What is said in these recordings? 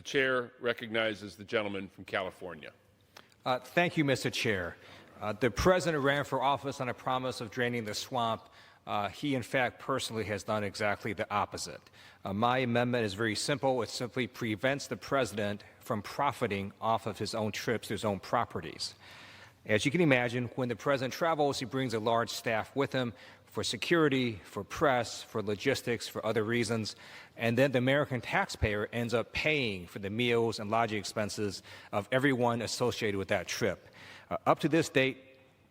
chair recognizes the gentleman from California. Thank you, Mr. Chair. The president ran for office on a promise of draining the swamp. He, in fact, personally has done exactly the opposite. My amendment is very simple. It simply prevents the president from profiting off of his own trips to his own properties. As you can imagine, when the president travels, he brings a large staff with him for security, for press, for logistics, for other reasons, and then the American taxpayer ends up paying for the meals and lodging expenses of everyone associated with that trip. Up to this date,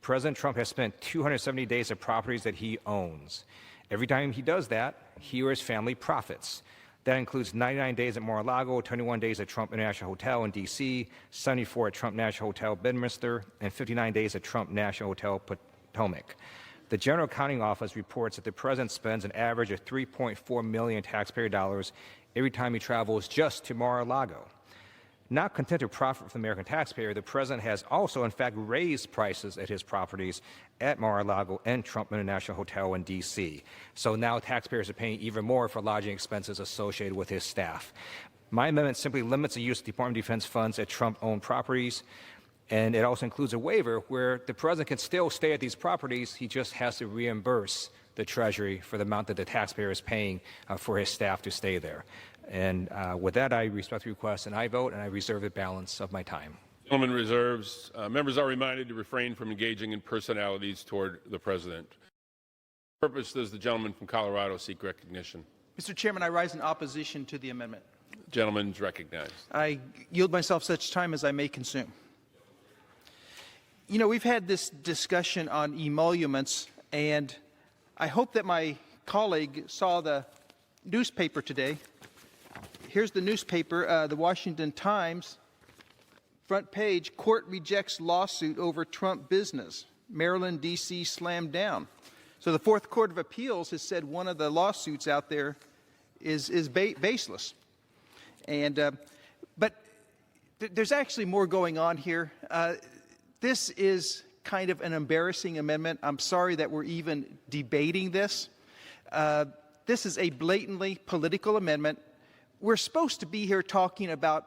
President Trump has spent 270 days of properties that he owns. Every time he does that, he or his family profits. That includes 99 days at Mar-a-Lago, 21 days at Trump International Hotel in D.C., 74 at Trump National Hotel Bedminster, and 59 days at Trump National Hotel Potomac. The General Accounting Office reports that the president spends an average of $3.4 million taxpayer dollars every time he travels just to Mar-a-Lago. Not content to profit from the American taxpayer, the president has also, in fact, raised prices at his properties at Mar-a-Lago and Trump International Hotel in D.C. So now taxpayers are paying even more for lodging expenses associated with his staff. My amendment simply limits the use of Department of Defense funds at Trump-owned properties, and it also includes a waiver where the president can still stay at these properties. He just has to reimburse the Treasury for the amount that the taxpayer is paying for his staff to stay there. And with that, I respectfully request an aye vote, and I reserve the balance of my time. Gentleman reserves. Members are reminded to refrain from engaging in personalities toward the president. For what purpose does the gentleman from Colorado seek recognition? Mr. Chairman, I rise in opposition to the amendment. Gentleman is recognized. I yield myself such time as I may consume. You know, we've had this discussion on emoluments, and I hope that my colleague saw the newspaper today. Here's the newspaper, the Washington Times, front page, court rejects lawsuit over Trump business. Maryland, D.C. slammed down. So the Fourth Court of Appeals has said one of the lawsuits out there is baseless. And, but there's actually more going on here. This is kind of an embarrassing amendment. I'm sorry that we're even debating this. This is a blatantly political amendment. We're supposed to be here talking about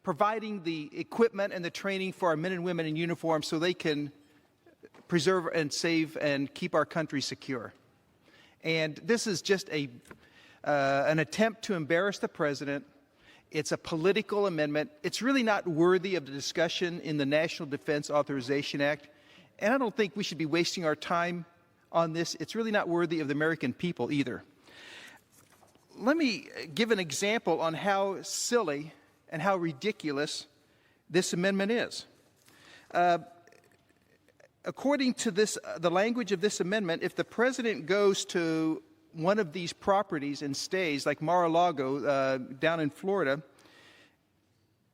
providing the equipment and the training for our men and women in uniform so they can preserve and save and keep our country secure. And this is just an attempt to embarrass the president. It's a political amendment. It's really not worthy of the discussion in the National Defense Authorization Act. And I don't think we should be wasting our time on this. It's really not worthy of the American people either. Let me give an example on how silly and how ridiculous this amendment is. According to the language of this amendment, if the president goes to one of these properties and stays, like Mar-a-Lago down in Florida,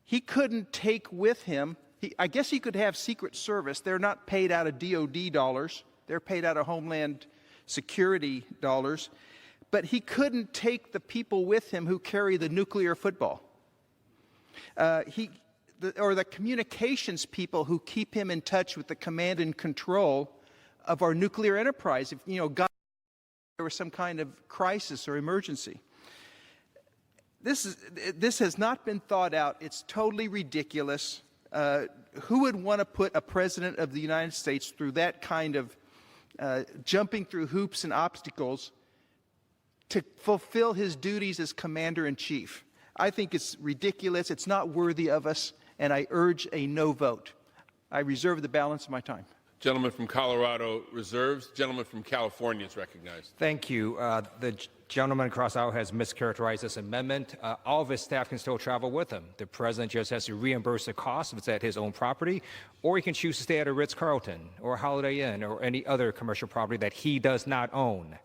he couldn't take with him, I guess he could have Secret Service. They're not paid out of DOD dollars. They're paid out of Homeland Security dollars. But he couldn't take the people with him who carry the nuclear football. Or the communications people who keep him in touch with the command and control of our nuclear enterprise. If, you know, God, there was some kind of crisis or emergency. This has not been thought out. It's totally ridiculous. Who would want to put a president of the United States through that kind of jumping through hoops and obstacles to fulfill his duties as commander-in-chief? I think it's ridiculous. It's not worthy of us, and I urge a no vote. I reserve the balance of my time. Gentleman from Colorado reserves. Gentleman from California is recognized. Thank you. The gentleman across the aisle has mischaracterized this amendment. All of his staff can still travel with him. The president just has to reimburse the cost if it's at his own property, or he can choose to stay at a Ritz-Carlton or Holiday Inn or any other commercial property that he does not own.